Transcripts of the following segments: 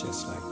Just like that.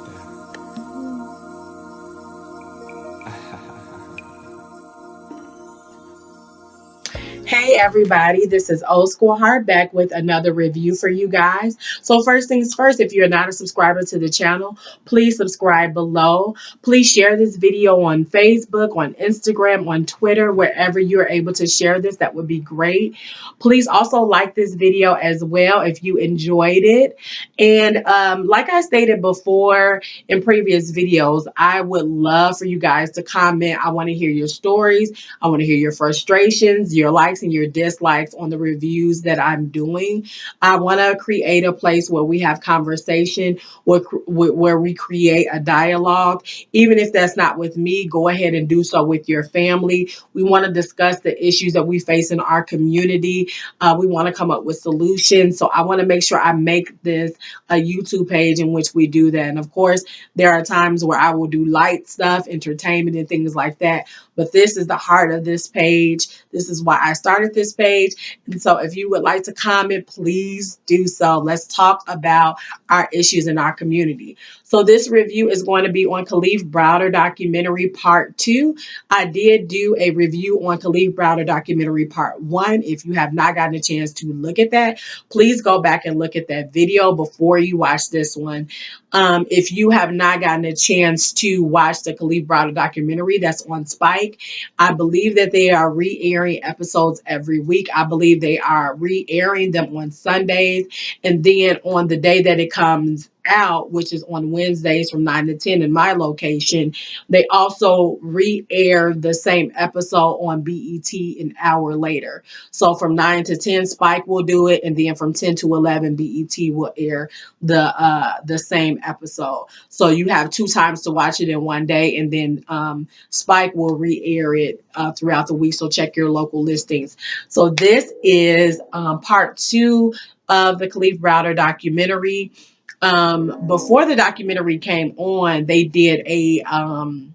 Hey everybody, this is Old School Heart back with another review for you guys. So first things first, if you're not a subscriber to the channel, please subscribe below. Please share this video on Facebook, on Instagram, on Twitter, wherever you're able to share this. That would be great. Please also like this video as well if you enjoyed it. And like I stated before in previous videos, I would love for you guys to comment. I want to hear your stories. I want to hear your frustrations, your likes and your dislikes on the reviews that I'm doing. I want to create a place where we have conversation, where we create a dialogue. Even if that's not with me, go ahead and do so with your family. We want to discuss the issues that we face in our community. We want to come up with solutions. So I want to make sure I make this a YouTube page in which we do that. And of course, there are times where I will do light stuff, entertainment, and things like that. But this is the heart of this page. This is why I started this page. And so if you would like to comment, please do so. Let's talk about our issues in our community. So this review is going to be on Kalief Browder documentary part 2. I did do a review on Kalief Browder documentary part 1. If you have not gotten a chance to look at that, please go back and look at that video before you watch this one. If you have not gotten a chance to watch the Kalief Browder documentary, that's on Spike. I believe that they are re-airing episodes every week. I believe they are re-airing them on Sundays. And then on the day that it comes out, which is on Wednesdays from 9 to 10 in my location, they also re-air the same episode on BET an hour later. So from 9 to 10, Spike will do it, and then from 10 to 11, BET will air the same episode. So you have 2 times to watch it in one day, and then Spike will re-air it throughout the week. So check your local listings. So this is part 2 of the Kalief Browder documentary. Before the documentary came on, they did a town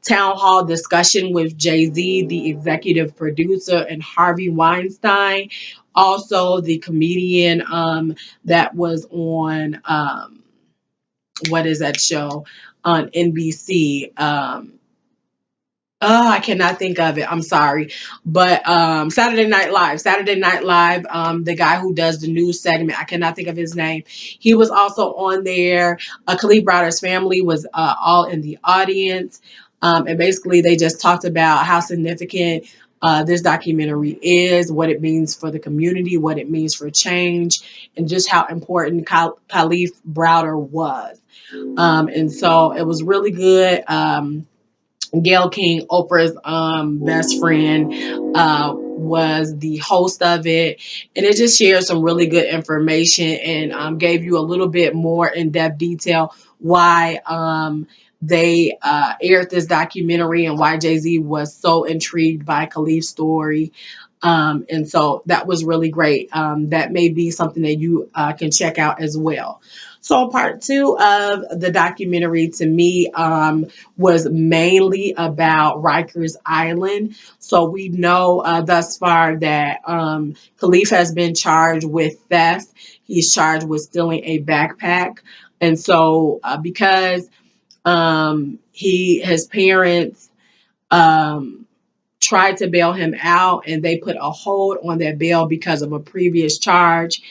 hall discussion with Jay-Z, the executive producer, and Harvey Weinstein, also the comedian that was on what is that show on NBC? Oh, I cannot think of it. I'm sorry. But Saturday Night Live. Saturday Night Live, the guy who does the news segment, I cannot think of his name. He was also on there. Kalief Browder's family was all in the audience. And basically, they just talked about how significant this documentary is, what it means for the community, what it means for change, and just how important Kalief Browder was. And so it was really good. Gail King, Oprah's best friend, was the host of it, and it just shared some really good information and gave you a little bit more in-depth detail why they aired this documentary and why Jay-Z was so intrigued by Kalief's story. And so that was really great. That may be something that you can check out as well. So part 2 of the documentary to me was mainly about Rikers Island. So we know thus far that Kalief has been charged with theft. He's charged with stealing a backpack. And so because his parents tried to bail him out and they put a hold on that bail because of a previous charge,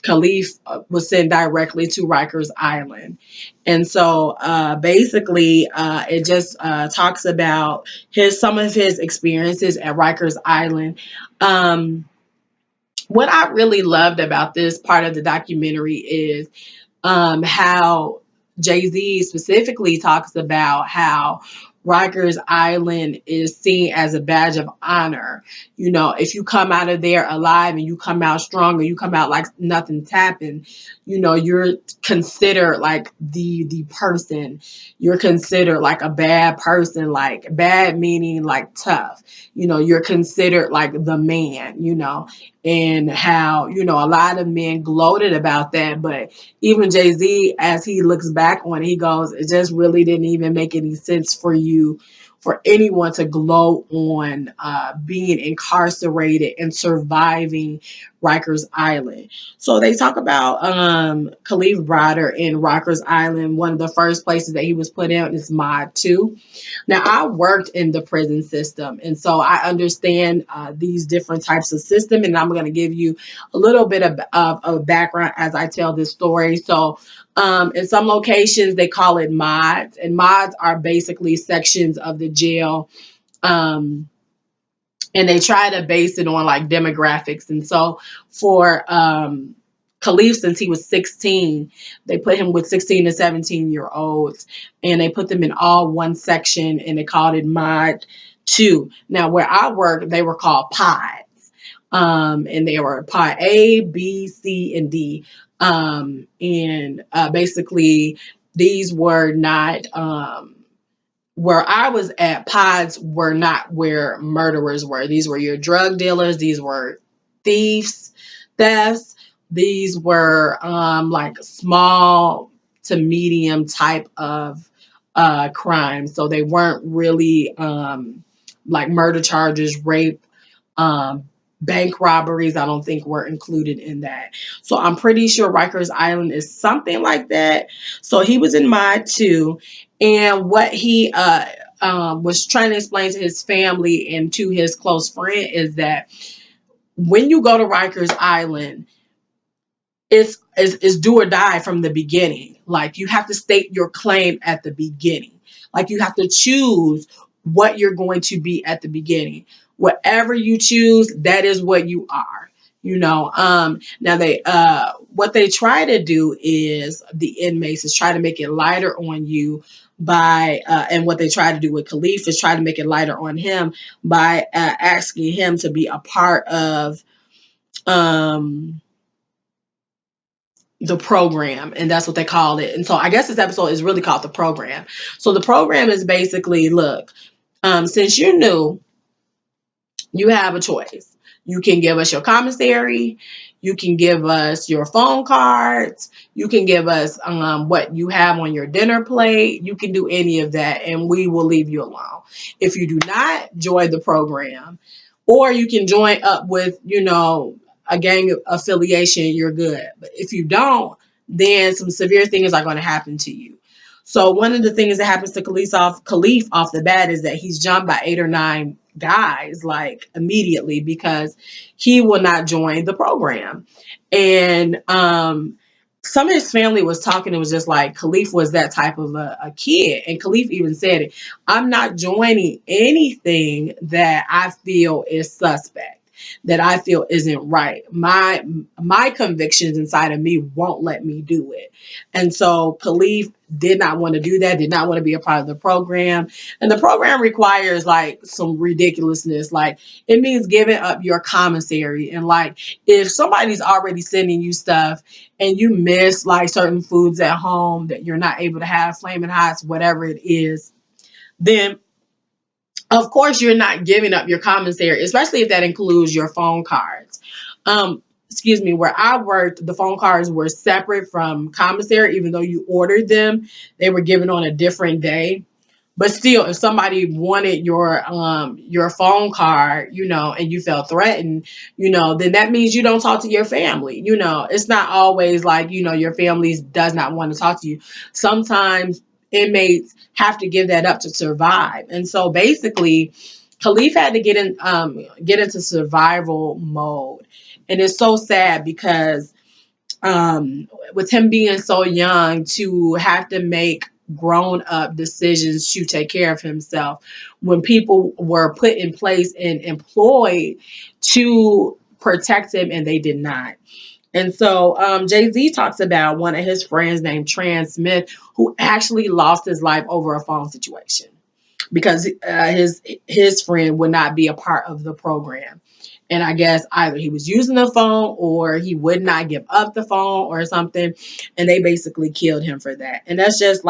Kalief was sent directly to Rikers Island. And so basically it just talks about some of his experiences at Rikers Island. What I really loved about this part of the documentary is how Jay-Z specifically talks about how Rikers Island is seen as a badge of honor. You know, if you come out of there alive and you come out strong or you come out like nothing's happened, you know, you're considered like the person. You're considered like a bad person, like bad meaning like tough. You know, you're considered like the man, you know, and how, you know, a lot of men gloated about that, but even Jay-Z, as he looks back on it, he goes, it just really didn't even make any sense for anyone to gloat on being incarcerated and surviving Rikers Island. So they talk about Kalief Browder in Rikers Island. One of the first places that he was put in is Mod 2. Now, I worked in the prison system, and so I understand these different types of system, and I'm going to give you a little bit of background as I tell this story. So, in some locations, they call it mods, and mods are basically sections of the jail. Um, and they try to base it on like demographics. And so for Kalief, since he was 16, they put him with 16 to 17-year-olds, and they put them in all one section, and they called it Mod 2. Now, where I worked, they were called pods. And they were pod A, B, C, and D. And basically, these were not where I was at. Pods were not where murderers were. These were your drug dealers. These were thefts. These were like small to medium type of crimes. So they weren't really like murder charges, rape, um, bank robberies. I don't think were included in that. So I'm pretty sure Rikers Island is something like that. So he was in Mod 2, and what he was trying to explain to his family and to his close friend is that when you go to Rikers Island, it's do or die from the beginning. Like you have to state your claim at the beginning. Like you have to choose what you're going to be at the beginning. Whatever you choose, that is what you are. Now they what they try to do is the inmates is try to make it lighter on you by and what they try to do with Kalief is try to make it lighter on him by asking him to be a part of um the program, and that's what they called it. And so I guess this episode is really called the program. So the program is basically, look, since you're new, you have a choice. You can give us your commissary, you can give us your phone cards, you can give us what you have on your dinner plate. You can do any of that, and we will leave you alone. If you do not join the program, or you can join up with, a gang affiliation, you're good. But if you don't, then some severe things are going to happen to you. So one of the things that happens to Kalief off the bat is that he's jumped by 8 or 9 guys like immediately because he will not join the program. And some of his family was talking. It was just like Kalief was that type of a kid. And Kalief even said it. I'm not joining anything that I feel is suspect, that I feel isn't right. My convictions inside of me won't let me do it. And so Kalief did not want to do that, did not want to be a part of the program. And the program requires like some ridiculousness. Like it means giving up your commissary. And like if somebody's already sending you stuff and you miss like certain foods at home that you're not able to have, flaming hots, whatever it is, then of course you're not giving up your commissary, especially if that includes your phone cards. Excuse me, where I worked, the phone cards were separate from commissary, even though you ordered them, they were given on a different day. But still, if somebody wanted your phone card, and you felt threatened, then that means you don't talk to your family. It's not always like, your family does not want to talk to you. Sometimes inmates have to give that up to survive. And so basically, Kalief had to get into survival mode. And it's so sad because with him being so young to have to make grown up decisions to take care of himself when people were put in place and employed to protect him and they did not. And so Jay-Z talks about one of his friends named Trans Smith who actually lost his life over a phone situation because his friend would not be a part of the program. And I guess either he was using the phone or he would not give up the phone or something. And they basically killed him for that. And that's just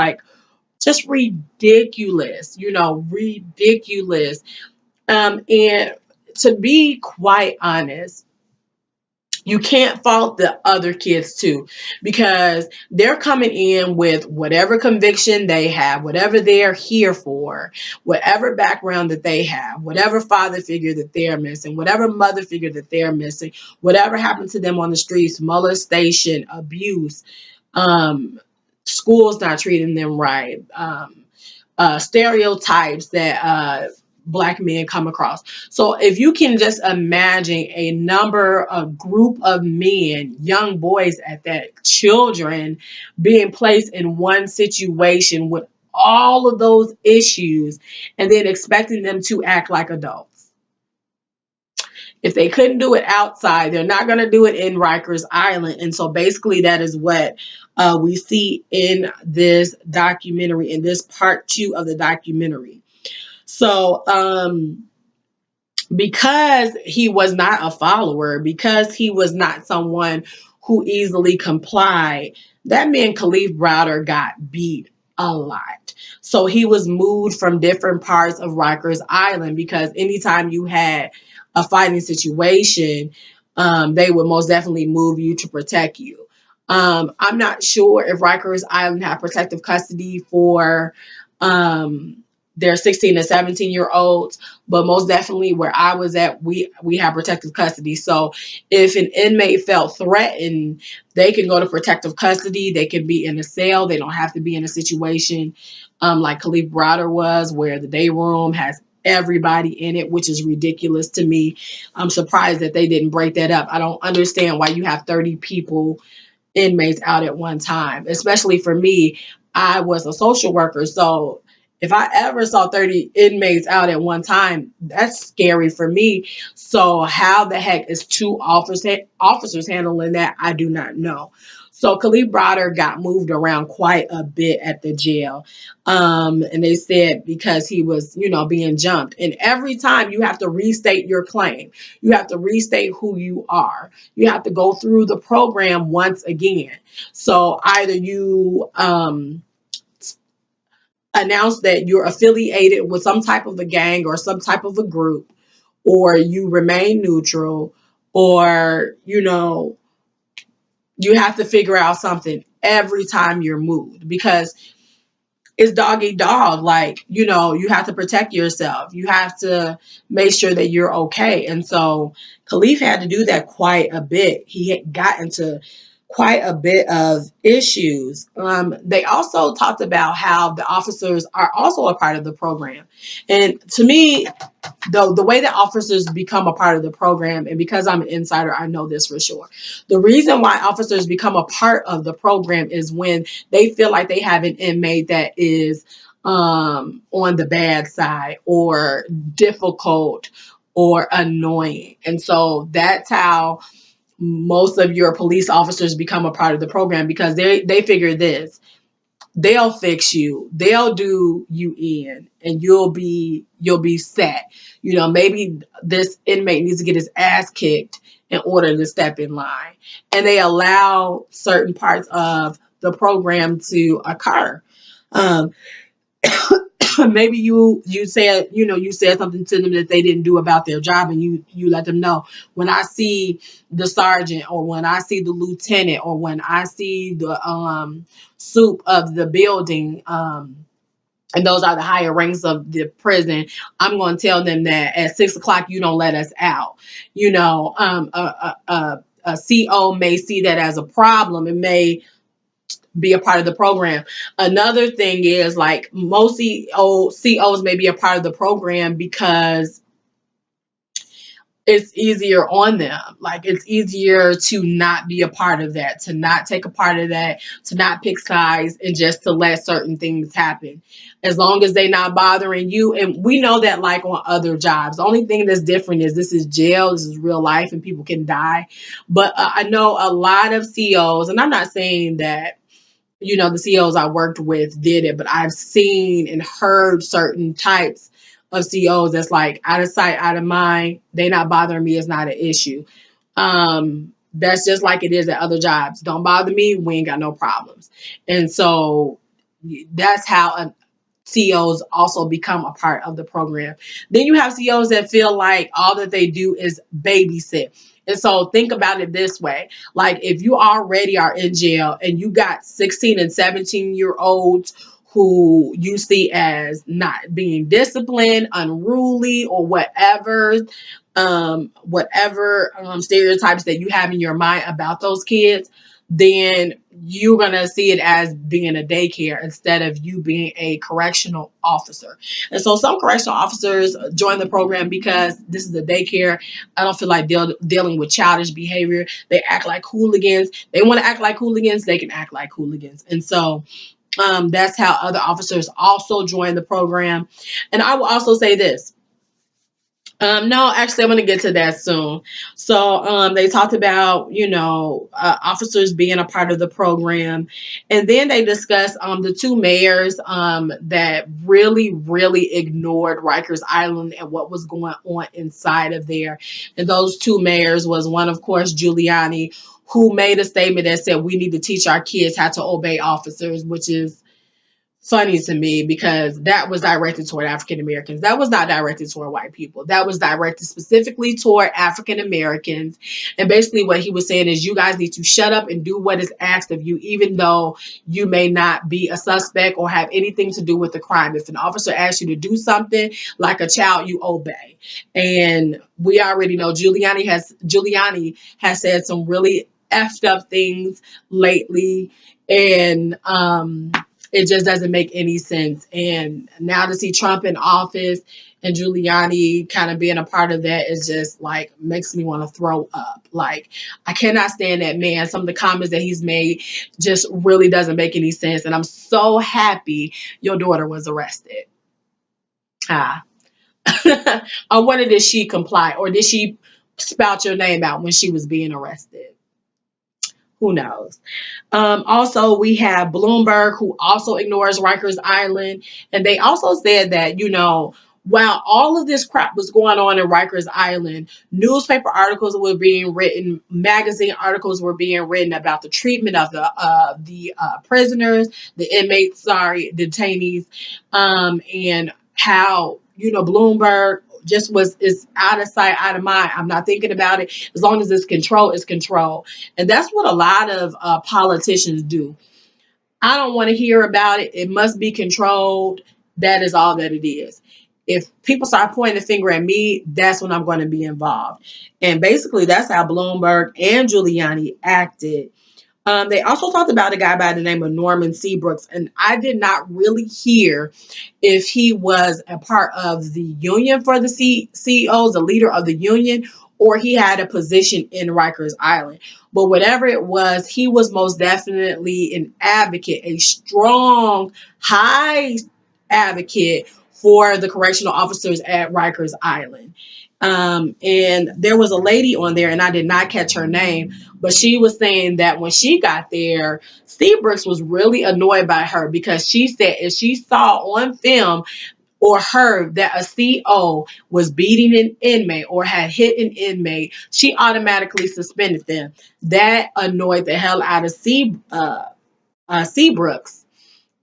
ridiculous, ridiculous. And to be quite honest, You can't fault the other kids too, because they're coming in with whatever conviction they have, whatever they're here for, whatever background that they have, whatever father figure that they're missing, whatever mother figure that they're missing, whatever happened to them on the streets, molestation, abuse, um, schools not treating them right, stereotypes that black men come across. So if you can just imagine a group of men, young boys at that, children being placed in one situation with all of those issues and then expecting them to act like adults. If they couldn't do it outside, they're not going to do it in Rikers Island. And so basically that is what we see in this documentary, in this part 2 of the documentary. So, because he was not a follower, because he was not someone who easily complied, that man Kalief Browder got beat a lot. So he was moved from different parts of Rikers Island, because anytime you had a fighting situation, they would most definitely move you to protect you. I'm not sure if Rikers Island had protective custody for their 16 to 17-year olds, but most definitely where I was at, we have protective custody. So if an inmate felt threatened, they can go to protective custody. They can be in a cell. They don't have to be in a situation like Kalief Browder was, where the day room has everybody in it, which is ridiculous to me. I'm surprised that they didn't break that up. I don't understand why you have 30 people, inmates, out at one time. Especially for me, I was a social worker, so if I ever saw 30 inmates out at one time, that's scary for me. So how the heck is two officers handling that? I do not know. So Kalief Browder got moved around quite a bit at the jail. And they said because he was, being jumped. And every time you have to restate your claim. You have to restate who you are. You have to go through the program once again. So either you announce that you're affiliated with some type of a gang or some type of a group, or you remain neutral, or you have to figure out something every time you're moved, because it's dog eat dog. Like, you have to protect yourself. You have to make sure that you're okay. And so Kalief had to do that quite a bit. He had got into quite a bit of issues. They also talked about how the officers are also a part of the program. And to me, the way that officers become a part of the program, and because I'm an insider, I know this for sure. The reason why officers become a part of the program is when they feel like they have an inmate that is on the bad side, or difficult, or annoying. And so that's how most of your police officers become a part of the program, because they figure this: they'll fix you, they'll do you in, and you'll be set. Maybe this inmate needs to get his ass kicked in order to step in line, and they allow certain parts of the program to occur. um, Maybe you said something to them that they didn't do about their job, and you let them know, when I see the sergeant, or when I see the lieutenant, or when I see the soup of the building, and those are the higher ranks of the prison, I'm going to tell them that at 6 o'clock you don't let us out. A CO may see that as a problem. It may be a part of the program. Another thing is, like, most COs may be a part of the program because it's easier on them. Like, it's easier to not be a part of that, to not take a part of that, to not pick sides, and just to let certain things happen. As long as they're not bothering you. And we know that, like, on other jobs, the only thing that's different is this is jail, this is real life, and people can die. But I know a lot of COs, and I'm not saying that the COs I worked with did it, but I've seen and heard certain types of COs that's like, out of sight, out of mind. They not bothering me. It's not an issue. That's just like it is at other jobs. Don't bother me. We ain't got no problems. And so that's how COs also become a part of the program. Then you have COs that feel like all that they do is babysit. And so think about it this way. Like if you already are in jail and you got 16 and 17-year olds who you see as not being disciplined, unruly, or whatever stereotypes that you have in your mind about those kids, then you're going to see it as being a daycare instead of you being a correctional officer. And so some correctional officers join the program because this is a daycare. I don't feel like dealing with childish behavior. They act like hooligans. They want to act like hooligans. They can act like hooligans. And so that's how other officers also join the program. And I will also say this. No, actually, I'm going to get to that soon. So, they talked about, officers being a part of the program. And then they discussed, the two mayors, that really, really ignored Rikers Island and what was going on inside of there. And those two mayors was one, of course, Giuliani, who made a statement that said, we need to teach our kids how to obey officers, which is funny to me because that was directed toward African Americans. That was not directed toward white people. That was directed specifically toward African Americans. And basically what he was saying is you guys need to shut up and do what is asked of you, even though you may not be a suspect or have anything to do with the crime. If an officer asks you to do something like a child, you obey. And we already know Giuliani has said some really effed up things lately. And it just doesn't make any sense. And now to see Trump in office and Giuliani kind of being a part of that is just like makes me want to throw up. Like I cannot stand that man. Some of the comments that he's made just really doesn't make any sense. And I'm so happy your daughter was arrested. Ah. I wonder, did she comply or did she spout your name out when she was being arrested? Who knows? Also, we have Bloomberg, who also ignores Rikers Island. And they also said that, while all of this crap was going on in Rikers Island, newspaper articles were being written, magazine articles were being written about the treatment of the prisoners, the inmates, detainees, and how, Bloomberg just is out of sight, out of mind. I'm not thinking about it. As long as it's control, it's control. And that's what a lot of politicians do. I don't want to hear about it. It must be controlled. That is all that it is. If people start pointing the finger at me, that's when I'm going to be involved. And basically, that's how Bloomberg and Giuliani acted. They also talked about a guy by the name of Norman Seabrooks, and I did not really hear if he was a part of the union for the CEOs, the leader of the union, or he had a position in Rikers Island. But whatever it was, he was most definitely an advocate, a strong, high advocate for the correctional officers at Rikers Island. And there was a lady on there, and I did not catch her name, but she was saying that when she got there, Seabrooks was really annoyed by her because she said if she saw on film or heard that a CO was beating an inmate or had hit an inmate, she automatically suspended them. That annoyed the hell out of Seabrooks.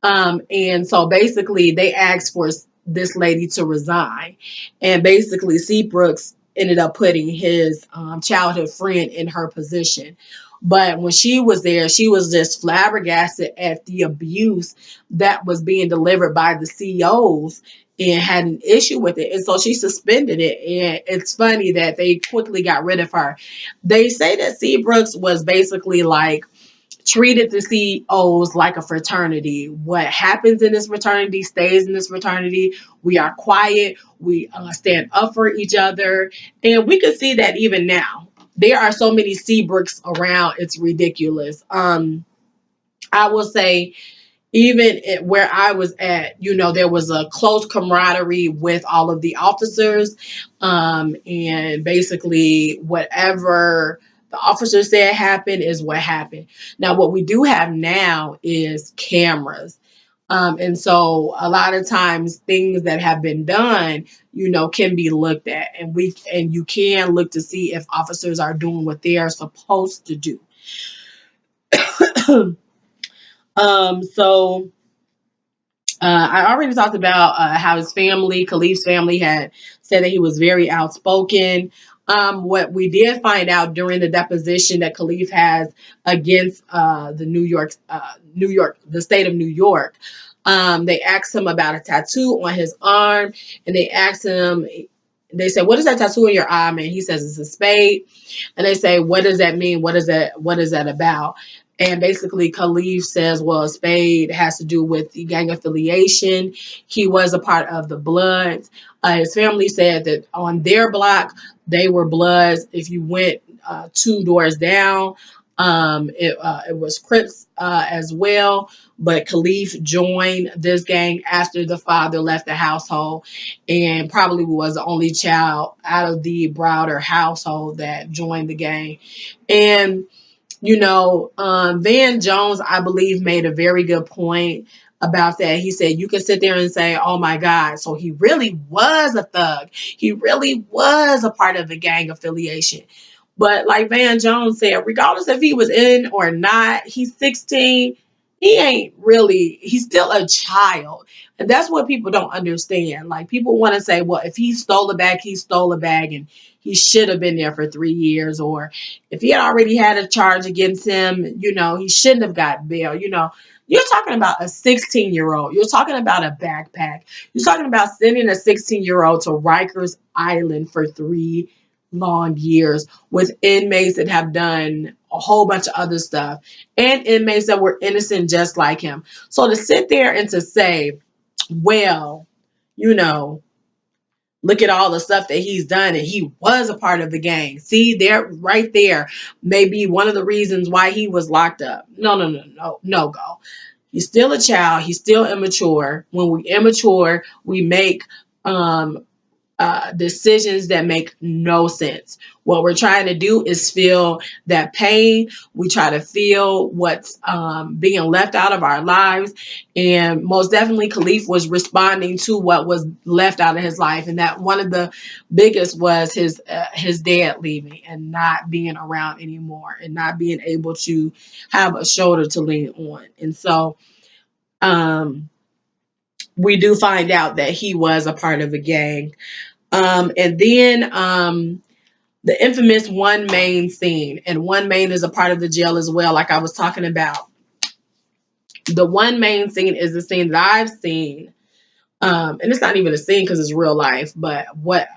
And so basically they asked for this lady to resign. And basically Seabrooks ended up putting his childhood friend in her position. But when she was there, she was just flabbergasted at the abuse that was being delivered by the CEOs and had an issue with it. And so she suspended it. And it's funny that they quickly got rid of her. They say that Seabrooks was basically like treated the CEOs like a fraternity. What happens in this fraternity stays in this fraternity. We are quiet. We stand up for each other. And we can see that even now. There are so many Seabrooks around. It's ridiculous. I will say, even where I was at, there was a close camaraderie with all of the officers. And basically, whatever the officer said happened is what happened. Now, what we do have now is cameras. And so a lot of times things that have been done, can be looked at, and you can look to see if officers are doing what they are supposed to do. So I already talked about how his family, Kalief's family, had said that he was very outspoken. What we did find out during the deposition that Kalief has against the state of New York, they asked him about a tattoo on his arm, and they asked him, they said, "What is that tattoo on your arm?" And he says it's a spade. And they say, "What does that mean? What is that? What is that about?" And basically, Kalief says, "Well, a spade has to do with the gang affiliation. He was a part of the Bloods. His family said that on their block, they were Bloods. If you went two doors down, it was Crips as well. But Kalief joined this gang after the father left the household, and probably was the only child out of the Browder household that joined the gang." And Van Jones, I believe, made a very good point about that. He said, you can sit there and say, "Oh my God, so he really was a thug. He really was a part of the gang affiliation." But like Van Jones said, regardless if he was in or not, he's 16. He ain't really, he's still a child. And that's what people don't understand. Like, people want to say, well, if he stole a bag, he stole a bag and he should have been there for 3 years. Or if he had already had a charge against him, he shouldn't have got bail. You're talking about a 16-year-old. You're talking about a backpack. You're talking about sending a 16-year-old to Rikers Island for 3 long years with inmates that have done a whole bunch of other stuff and inmates that were innocent just like him. So to sit there and to say, well, you know, look at all the stuff that he's done and he was a part of the gang. See, there, right there, may be one of the reasons why he was locked up. No go. He's still a child. He's still immature. When we immature, we make decisions that make no sense. What we're trying to do is feel that pain. We try to feel what's being left out of our lives. And most definitely, Kalief was responding to what was left out of his life. And that one of the biggest was his dad leaving and not being around anymore and not being able to have a shoulder to lean on. And so we do find out that he was a part of a gang. And then the infamous One Main scene. And One Main is a part of the jail as well, like I was talking about. The One Main scene is the scene that I've seen. And it's not even a scene because it's real life, but what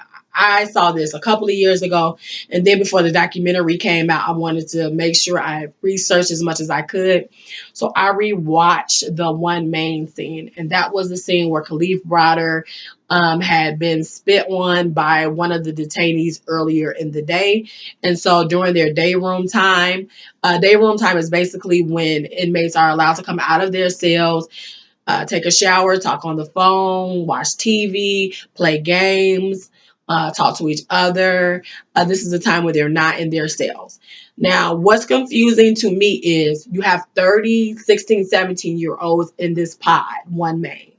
I saw this a couple of years ago, and then before the documentary came out, I wanted to make sure I researched as much as I could. So I rewatched the One Main scene, and that was the scene where Kalief Browder had been spit on by one of the detainees earlier in the day. And so during their day room time is basically when inmates are allowed to come out of their cells, take a shower, talk on the phone, watch TV, play games, talk to each other. This is a time where they're not in their cells. Now, what's confusing to me is you have 30, 16, 17-year-olds in this pod, One Main.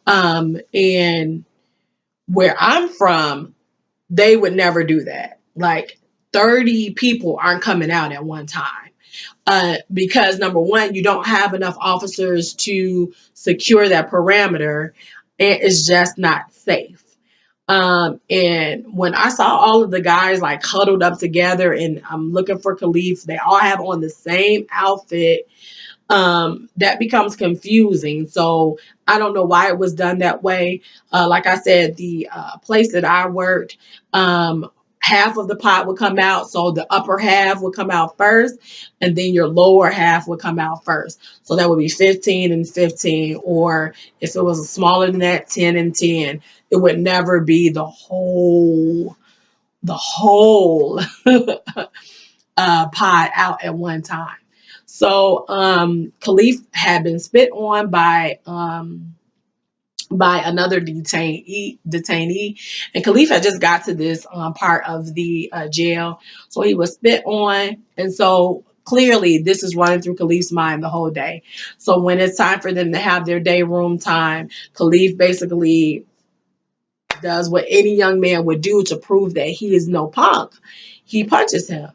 And where I'm from, they would never do that. Like, 30 people aren't coming out at one time. Because number one, you don't have enough officers to secure that parameter, and it's just not safe. And when I saw all of the guys like huddled up together and I'm looking for Kalief, they all have on the same outfit. That becomes confusing. So I don't know why it was done that way. Like I said, the place that I worked, half of the pot would come out. So the upper half would come out first, and then your lower half would come out first. So that would be 15 and 15, or if it was smaller than that, 10 and 10. It would never be the whole pot out at one time. So Kalief had been spit on by another detainee, and Kalief had just got to this part of the jail, so he was spit on, and so clearly this is running through Kalief's mind the whole day. So when it's time for them to have their day room time, Kalief basically does what any young man would do to prove that he is no punk. He punches him.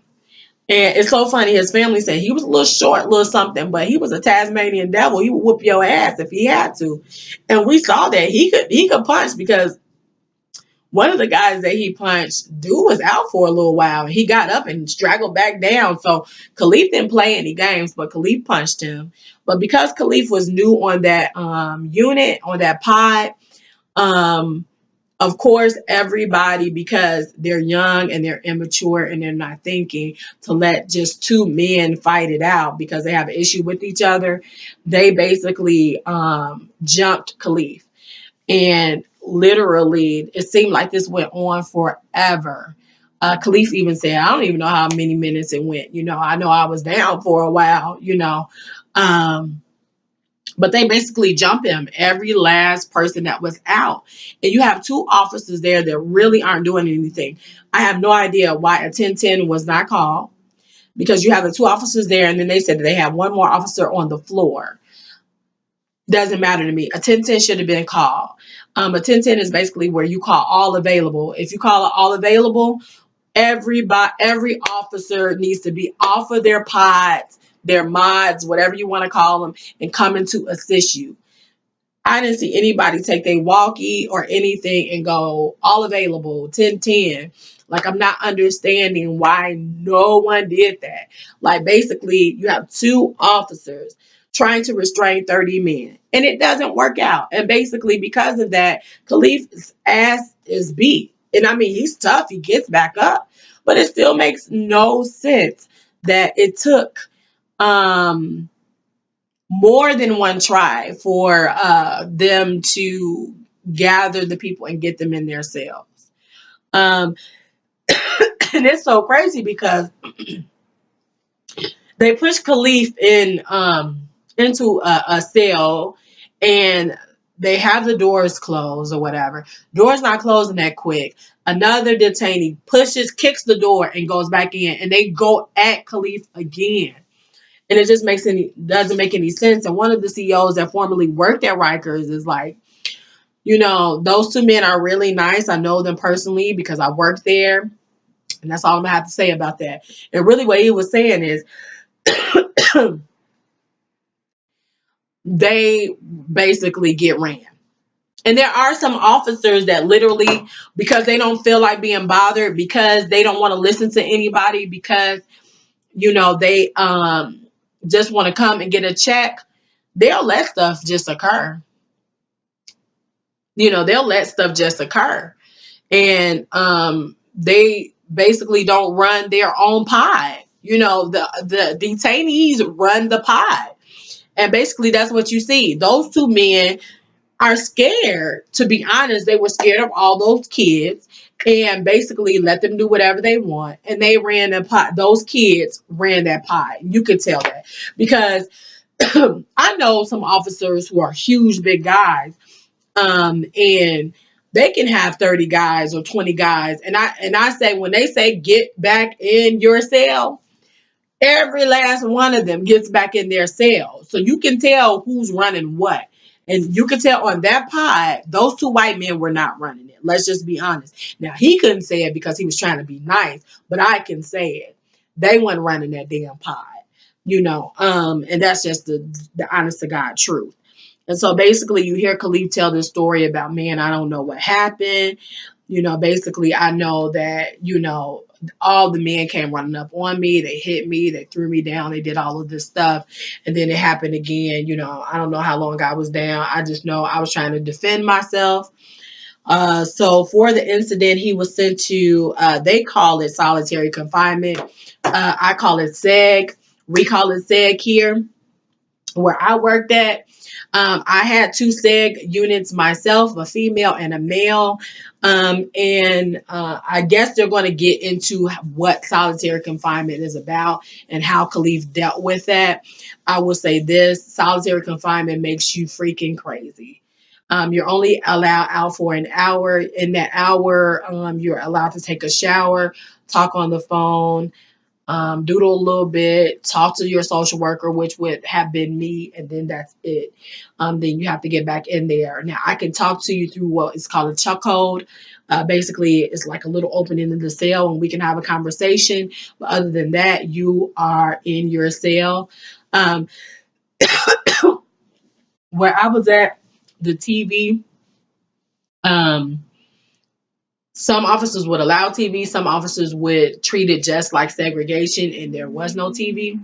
And it's so funny. His family said he was a little short, little something, but he was a Tasmanian devil. He would whoop your ass if he had to. And we saw that he could punch, because one of the guys that he punched, dude was out for a little while. He got up and straggled back down. So Kalief didn't play any games, but Kalief punched him. But because Kalief was new on that unit, on that pod, um, of course, everybody, because they're young and they're immature and they're not thinking to let just two men fight it out because they have an issue with each other, they basically jumped Kalief. And literally, it seemed like this went on forever. Kalief even said, I don't even know how many minutes it went. I know I was down for a while. Um, but they basically jump him, every last person that was out. And you have two officers there that really aren't doing anything. I have no idea why a 1010 was not called, because you have the two officers there, and then they said that they have one more officer on the floor. Doesn't matter to me. A 1010 should have been called. A 1010 is basically where you call all available. If you call it all available, every officer needs to be off of their pods, their mods, whatever you want to call them, and coming to assist you. I didn't see anybody take their walkie or anything and go all available 1010. Like, I'm not understanding why no one did that. Like, basically, you have two officers trying to restrain 30 men, and it doesn't work out. And basically, because of that, Khalif's ass is beat. And I mean, he's tough, he gets back up, but it still makes no sense that it took um more than one try for them to gather the people and get them in their cells. Um, and it's so crazy because they pushed Kalief into a cell, and they have the doors closed or whatever. Doors not closing that quick. Another detainee kicks the door and goes back in, and they go at Kalief again. And it just doesn't make any sense. And one of the CEOs that formerly worked at Rikers is like, those two men are really nice. I know them personally because I worked there. And that's all I'm going to have to say about that. And really what he was saying is they basically get ran. And there are some officers that literally, because they don't feel like being bothered, because they don't want to listen to anybody, because, they just want to come and get a check, they'll let stuff just occur. They'll let stuff just occur. And they basically don't run their own pod. The detainees run the pod. And basically that's what you see. Those two men are scared. To be honest, they were scared of all those kids and basically let them do whatever they want. And they ran the pod. Those kids ran that pod. You could tell that because I know some officers who are huge, big guys, and they can have 30 guys or 20 guys. And I say, when they say get back in your cell, every last one of them gets back in their cell. So you can tell who's running what. And you can tell on that pod, those two white men were not running it. Let's just be honest. Now, he couldn't say it because he was trying to be nice, but I can say it. They weren't running that damn pod, and that's just the honest to God truth. And so basically you hear Kalief tell this story about, man, I don't know what happened. Basically I know that, all the men came running up on me. They hit me. They threw me down. They did all of this stuff. And then it happened again. I don't know how long I was down. I just know I was trying to defend myself. So for the incident, he was sent to, they call it solitary confinement. I call it SEG. We call it SEG here where I worked at. I had two SEG units myself, a female and a male. And I guess they're going to get into what solitary confinement is about and how Kalief dealt with that. I will say this: solitary confinement makes you freaking crazy. You're only allowed out for an hour. In that hour, you're allowed to take a shower, talk on the phone, doodle a little bit, talk to your social worker, which would have been me, and then that's it. Then you have to get back in there. Now, I can talk to you through what is called a chuck hold. Basically, it's like a little opening in the cell, and we can have a conversation. But other than that, you are in your cell. Where I was at, the TV, Some officers would allow TV, some officers would treat it just like segregation and there was no TV.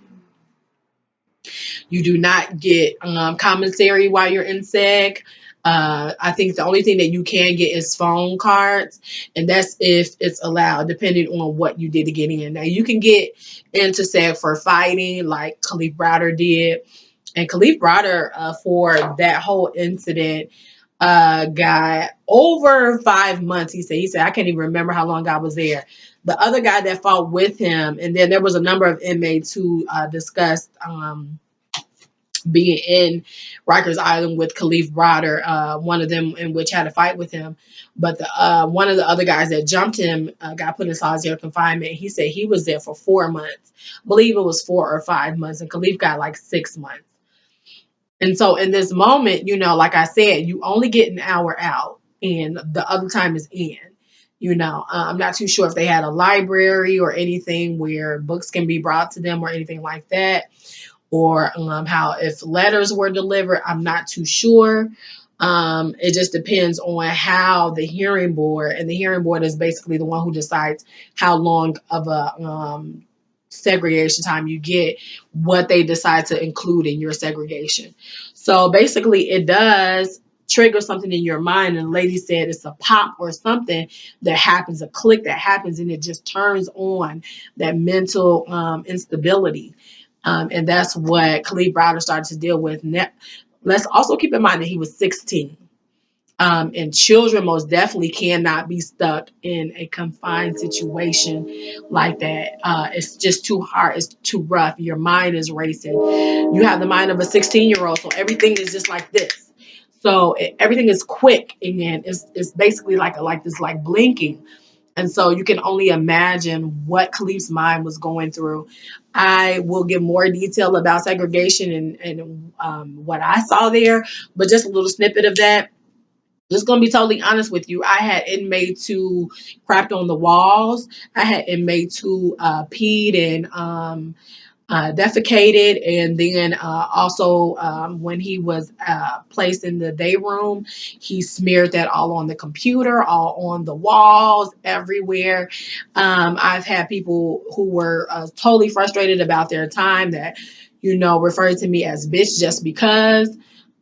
You do not get commissary while you're in seg. I think the only thing that you can get is phone cards, and that's if it's allowed, depending on what you did to get in. Now, you can get into seg for fighting, like Kalief Browder did. And Kalief Browder, for that whole incident, got over 5 months. He said, I can't even remember how long I was there. The other guy that fought with him, and then there was a number of inmates who discussed being in Rikers Island with Kalief Browder, one of them in which had a fight with him. But the one of the other guys that jumped him got put in solitary confinement. He said he was there for 4 months. I believe it was 4 or 5 months, and Kalief got like 6 months. And so in this moment, like I said, you only get an hour out, and the other time is in. I'm not too sure if they had a library or anything where books can be brought to them or anything like that, or how if letters were delivered. I'm not too sure. It just depends on how the hearing board, and the hearing board is basically the one who decides how long of a segregation time you get, what they decide to include in your segregation. So basically it does trigger something in your mind, and the lady said it's a pop or something that happens, a click that happens, and it just turns on that mental instability. And that's what Kalief Browder started to deal with. Let's also keep in mind that he was 16. And children most definitely cannot be stuck in a confined situation like that. It's just too hard. It's too rough. Your mind is racing. You have the mind of a 16-year-old, so everything is just like this. So everything is quick, and it's basically like this, like blinking. And so you can only imagine what Kalief's mind was going through. I will give more detail about segregation and what I saw there, but just a little snippet of that. Just gonna be totally honest with you. I had inmates who crapped on the walls. I had inmates who peed and defecated, and then also when he was placed in the day room, he smeared that all on the computer, all on the walls, everywhere. I've had people who were totally frustrated about their time that referred to me as bitch just because,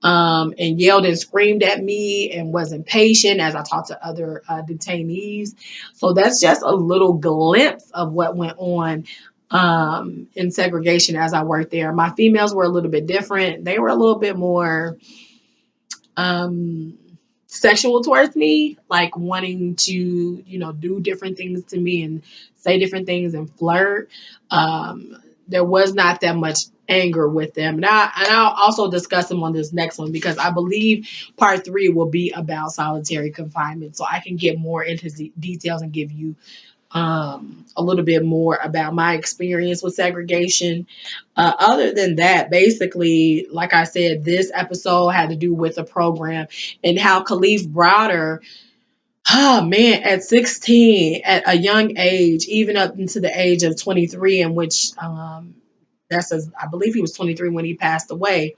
and yelled and screamed at me and wasn't patient as I talked to other detainees. So that's just a little glimpse of what went on in segregation as I worked there. My females were a little bit different. They were a little bit more um, sexual towards me, like wanting to, do different things to me and say different things and flirt. There was not that much anger with them. And I'll also discuss them on this next one, because I believe part 3 will be about solitary confinement. So I can get more into details and give you a little bit more about my experience with segregation. Other than that, basically, like I said, this episode had to do with the program and how Kalief Browder, oh man, at 16, at a young age, even up into the age of 23, in which I believe he was 23 when he passed away.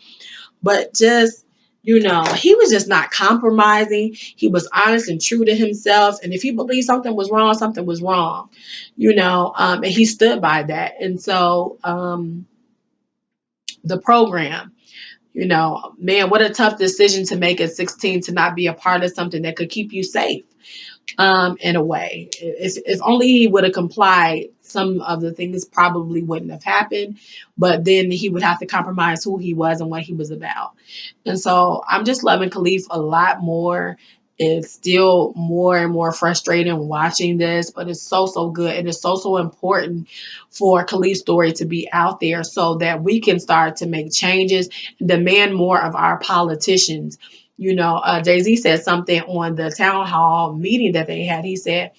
But just, he was just not compromising. He was honest and true to himself. And if he believed something was wrong, something was wrong, and he stood by that. And so the program, man, what a tough decision to make at 16 to not be a part of something that could keep you safe. In a way, if only he would have complied, some of the things probably wouldn't have happened, but then he would have to compromise who he was and what he was about. And so I'm just loving Kalief a lot more. It's still more and more frustrating watching this, but it's so good, and it's so important for Kalief's story to be out there so that we can start to make changes and demand more of our politicians. Jay-Z said something on the town hall meeting that they had. He said,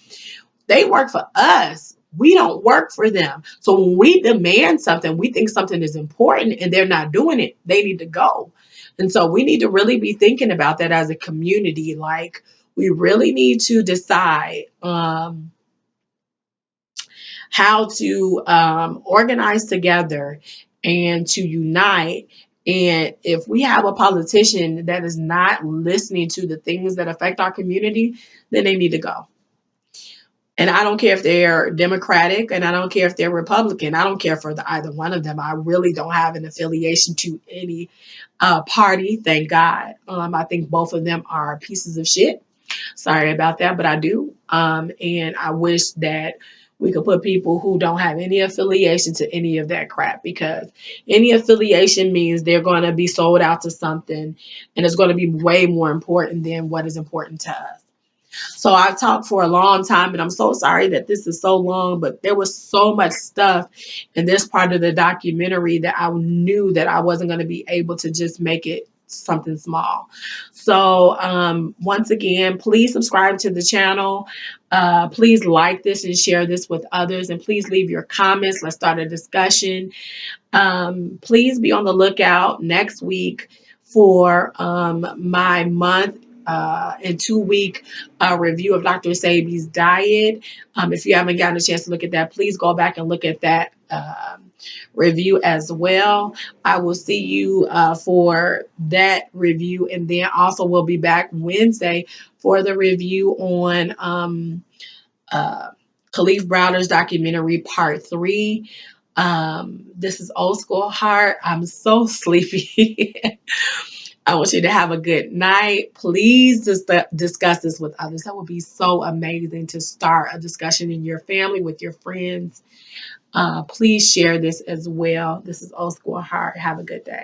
they work for us. We don't work for them. So when we demand something, we think something is important and they're not doing it, they need to go. And so we need to really be thinking about that as a community. Like, we really need to decide how to organize together and to unite. And if we have a politician that is not listening to the things that affect our community, then they need to go. And I don't care if they're Democratic and I don't care if they're Republican. I don't care for either one of them. I really don't have an affiliation to any party, thank God. I think both of them are pieces of shit. Sorry about that, but I do. And I wish that we could put people who don't have any affiliation to any of that crap, because any affiliation means they're going to be sold out to something and it's going to be way more important than what is important to us. So I've talked for a long time, and I'm so sorry that this is so long, but there was so much stuff in this part of the documentary that I knew that I wasn't going to be able to just make it something small. So once again, please subscribe to the channel. Please like this and share this with others, and please leave your comments. Let's start a discussion. Please be on the lookout next week for my month and 2 week review of Dr. Sabi's diet. If you haven't gotten a chance to look at that, please go back and look at that review as well. I will see you for that review, and then also we'll be back Wednesday for the review on Kalief Browder's documentary part 3. This is Old School Heart. I'm so sleepy. I want you to have a good night. Please just discuss this with others. That would be so amazing, to start a discussion in your family, with your friends. Please share this as well. This is Old School Heart. Have a good day.